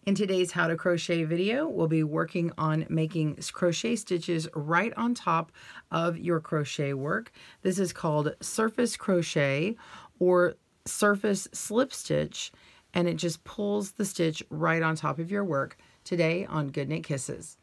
In today's How to Crochet video, we'll be working on making crochet stitches right on top of your crochet work. This is called Surface Crochet or Surface Slip Stitch, and it just pulls the stitch right on top of your work today on GoodKnit Kisses.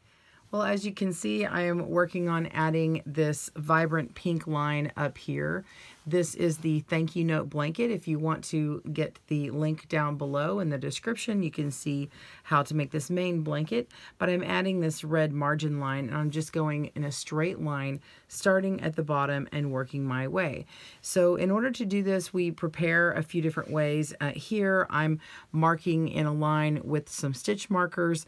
Well, as you can see, I am working on adding this vibrant pink line up here. This is the thank you note blanket. If you want to get the link down below in the description, you can see how to make this main blanket. But I'm adding this red margin line, and I'm just going in a straight line, starting at the bottom and working my way. So in order to do this, we prepare a few different ways. Here, I'm marking in a line with some stitch markers.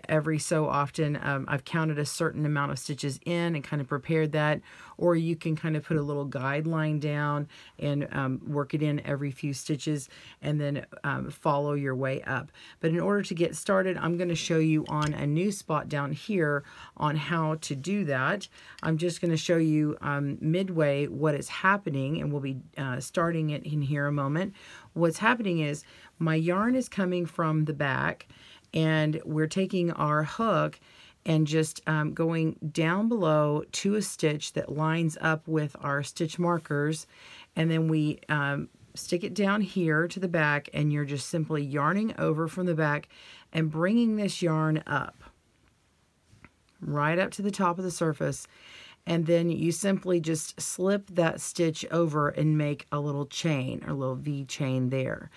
Every so often, I've counted a certain amount of stitches in and kind of prepared that. Or you can kind of put a little guideline down and work it in every few stitches and then follow your way up. But in order to get started, I'm going to show you on a new spot down here on how to do that. I'm just going to show you midway what is happening, and we'll be starting it in here a moment. What's happening is my yarn is coming from the back, and we're taking our hook and just going down below to a stitch that lines up with our stitch markers, and then we stick it down here to the back, and you're just simply yarning over from the back and bringing this yarn up, right up to the top of the surface, and then you simply just slip that stitch over and make a little chain, or a little V chain there.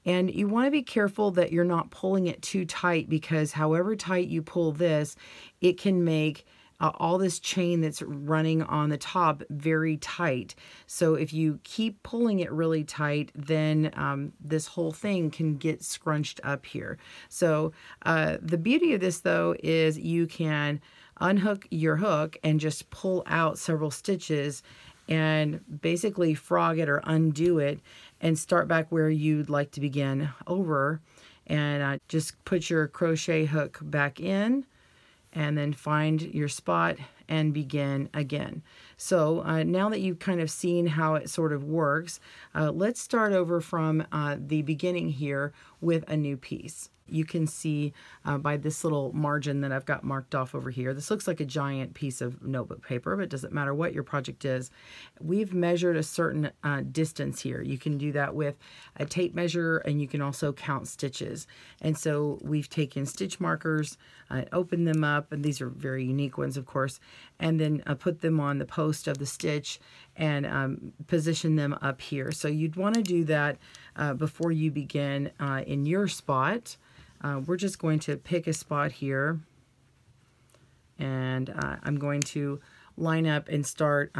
And you want to be careful that you're not pulling it too tight, because however tight you pull this, it can make all this chain that's running on the top very tight. So if you keep pulling it really tight, then this whole thing can get scrunched up here. So the beauty of this, though, is you can unhook your hook and just pull out several stitches and basically frog it or undo it and start back where you'd like to begin over, and just put your crochet hook back in and then find your spot and begin again. So now that you've kind of seen how it sort of works, let's start over from the beginning here with a new piece. You can see by this little margin that I've got marked off over here. This looks like a giant piece of notebook paper, but it doesn't matter what your project is. We've measured a certain distance here. You can do that with a tape measure, and you can also count stitches. And so we've taken stitch markers, opened them up, and these are very unique ones, of course, and then put them on the post of the stitch and position them up here. So you'd want to do that before you begin in your spot. We're just going to pick a spot here, and I'm going to line up and start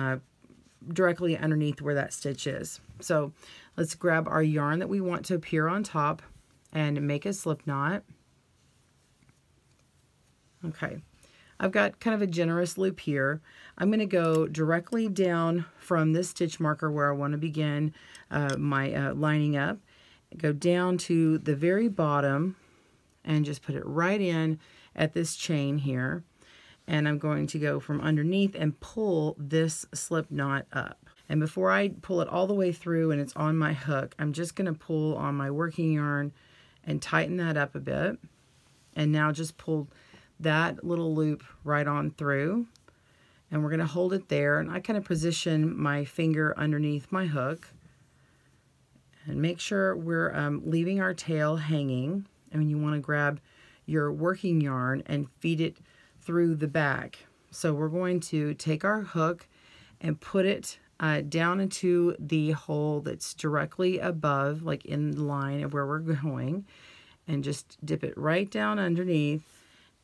directly underneath where that stitch is. So let's grab our yarn that we want to appear on top and make a slip knot. Okay, I've got kind of a generous loop here. I'm going to go directly down from this stitch marker where I want to begin my lining up, go down to the very bottom and just put it right in at this chain here. And I'm going to go from underneath and pull this slip knot up. And before I pull it all the way through and it's on my hook, I'm just going to pull on my working yarn and tighten that up a bit. And now just pull that little loop right on through. And we're going to hold it there. And I kind of position my finger underneath my hook. And make sure we're leaving our tail hanging. I mean, you want to grab your working yarn and feed it through the back. So we're going to take our hook and put it down into the hole that's directly above, like in the line of where we're going, and just dip it right down underneath.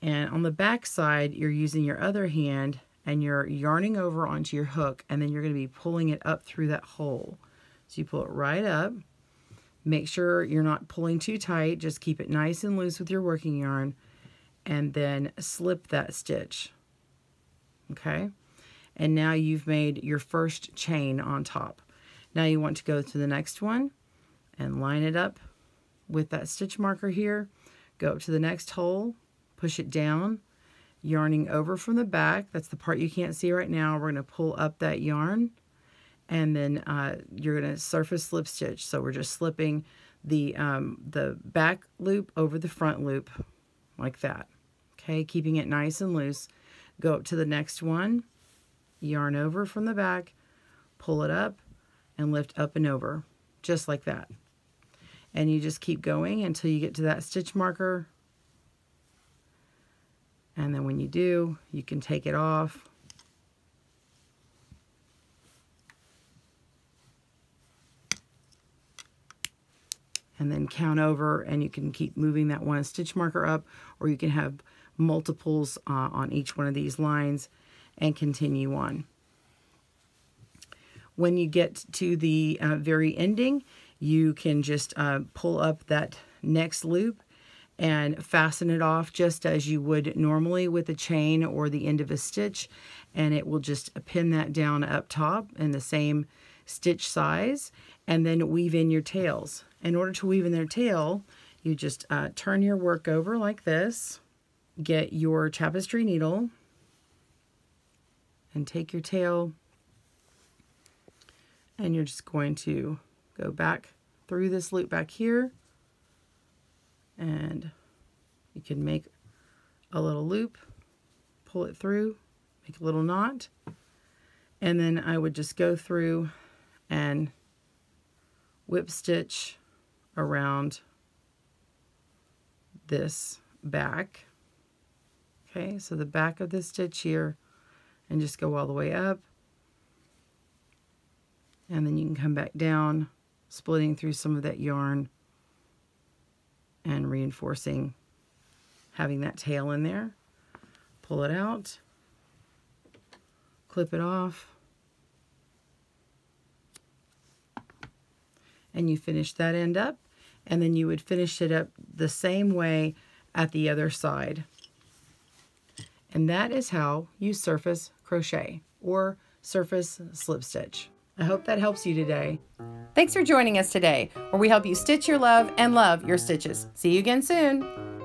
And on the back side, you're using your other hand and you're yarning over onto your hook, and then you're going to be pulling it up through that hole. So you pull it right up. Make sure you're not pulling too tight, just keep it nice and loose with your working yarn, and then slip that stitch. Okay? And now you've made your first chain on top. Now you want to go to the next one and line it up with that stitch marker here. Go up to the next hole, push it down, yarning over from the back. That's the part you can't see right now. We're going to pull up that yarn, and then you're going to surface slip stitch. So we're just slipping the back loop over the front loop like that. Okay, keeping it nice and loose. Go up to the next one, yarn over from the back, pull it up, and lift up and over, just like that. And you just keep going until you get to that stitch marker. And then when you do, you can take it off. And then count over, and you can keep moving that one stitch marker up, or you can have multiples on each one of these lines and continue on. When you get to the very ending, you can just pull up that next loop and fasten it off just as you would normally with a chain or the end of a stitch, and it will just pin that down up top in the same stitch size, and then weave in your tails. In order to weave in their tail, you just turn your work over like this, get your tapestry needle, and take your tail, and you're just going to go back through this loop back here, and you can make a little loop, pull it through, make a little knot, and then I would just go through and whip stitch around this back. Okay, so the back of the stitch here, and just go all the way up, and then you can come back down, splitting through some of that yarn and reinforcing, having that tail in there. Pull it out, clip it off, and you finish that end up, and then you would finish it up the same way at the other side. And that is how you surface crochet or surface slip stitch. I hope that helps you today. Thanks for joining us today, where we help you stitch your love and love your stitches. See you again soon.